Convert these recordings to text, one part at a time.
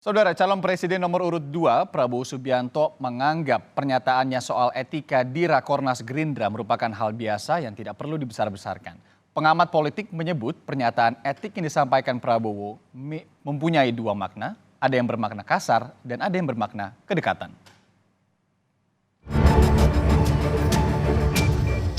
Saudara calon presiden nomor urut 2 Prabowo Subianto menganggap pernyataannya soal etika di Rakornas Gerindra merupakan hal biasa yang tidak perlu dibesar-besarkan. Pengamat politik menyebut pernyataan etik yang disampaikan Prabowo mempunyai dua makna, ada yang bermakna kasar dan ada yang bermakna kedekatan.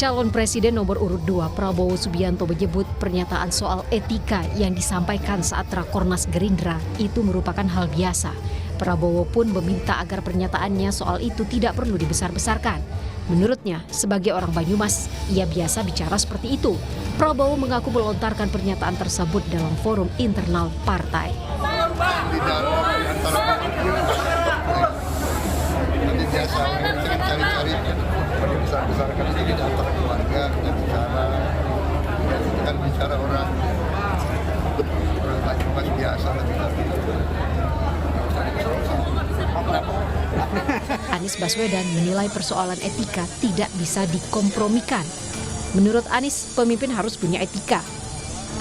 Calon Presiden nomor urut 2 Prabowo Subianto menyebut pernyataan soal etika yang disampaikan saat Rakornas Gerindra itu merupakan hal biasa. Prabowo pun meminta agar pernyataannya soal itu tidak perlu dibesar-besarkan. Menurutnya, sebagai orang Banyumas, ia biasa bicara seperti itu. Prabowo mengaku melontarkan pernyataan tersebut dalam forum internal partai. Besar-besarkan itu di antara keluarga kan bicara orang Banyumas biasa lebih Anies Baswedan menilai persoalan etika tidak bisa dikompromikan. Menurut Anies, pemimpin harus punya etika.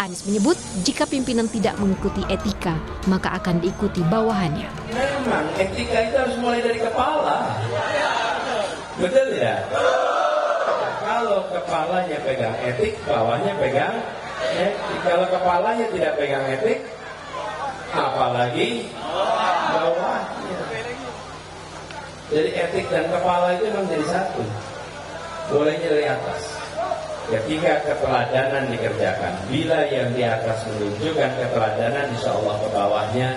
Anies menyebut jika pimpinan tidak mengikuti etika, maka akan diikuti bawahannya. Memang etika itu harus mulai dari kepala. Betul ya? Kalau kepalanya pegang etik, bawahnya pegang etik. Kalau kepalanya tidak pegang etik, apalagi bawahnya. Jadi etik dan kepala itu memang jadi satu. Mulainya dari atas. Ketika keteladanan dikerjakan, bila yang di atas menunjukkan keteladanan, insya Allah ke bawahnya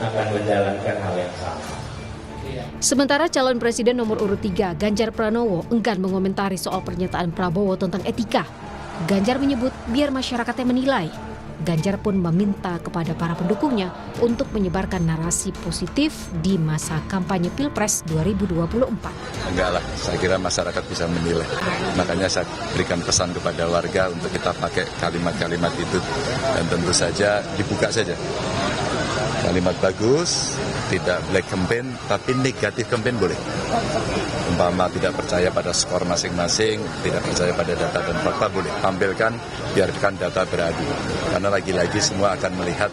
akan menjalankan hal yang sama. Sementara calon presiden nomor urut 3 Ganjar Pranowo enggan mengomentari soal pernyataan Prabowo tentang etika. Ganjar menyebut biar masyarakatnya menilai. Ganjar pun meminta kepada para pendukungnya untuk menyebarkan narasi positif di masa kampanye Pilpres 2024. Enggak lah, saya kira masyarakat bisa menilai. Makanya saya berikan pesan kepada warga untuk kita pakai kalimat-kalimat itu. Dan tentu saja dibuka saja. Kalimat bagus, tidak black campaign, tapi negatif campaign boleh. Umpama tidak percaya pada skor masing-masing, tidak percaya pada data dan fakta boleh. Tampilkan, biarkan data beradu. Karena lagi-lagi semua akan melihat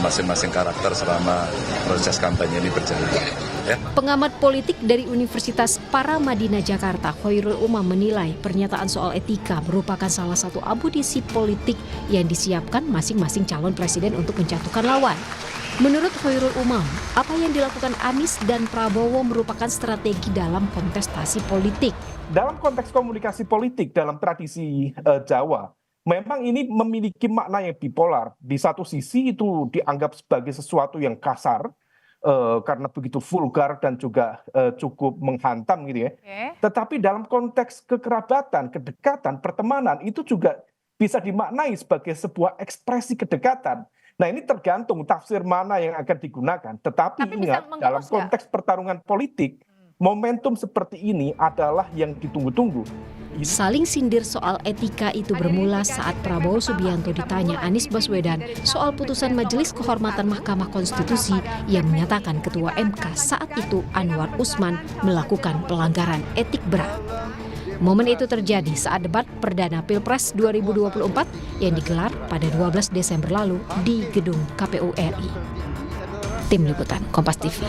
masing-masing karakter selama proses kampanye ini berjalan. Ya. Pengamat politik dari Universitas Paramadina Jakarta, Khairul Umam menilai pernyataan soal etika merupakan salah satu amunisi politik yang disiapkan masing-masing calon presiden untuk menjatuhkan lawan. Menurut Khairul Umam, apa yang dilakukan Anies dan Prabowo merupakan strategi dalam kontestasi politik. Dalam konteks komunikasi politik dalam tradisi Jawa, memang ini memiliki makna yang bipolar. Di satu sisi itu dianggap sebagai sesuatu yang kasar, karena begitu vulgar dan juga cukup menghantam gitu ya. Tetapi dalam konteks kekerabatan, kedekatan, pertemanan itu juga bisa dimaknai sebagai sebuah ekspresi kedekatan. Nah ini tergantung tafsir mana yang akan digunakan. Tetapi ingat dalam konteks pertarungan politik, momentum seperti ini adalah yang ditunggu-tunggu. Saling sindir soal etika itu bermula saat Prabowo Subianto ditanya Anies Baswedan soal putusan Majelis Kehormatan Mahkamah Konstitusi yang menyatakan Ketua MK saat itu Anwar Usman melakukan pelanggaran etik berat. Momen itu terjadi saat debat perdana Pilpres 2024 yang digelar pada 12 Desember lalu di gedung KPU RI. Tim Liputan Kompas TV.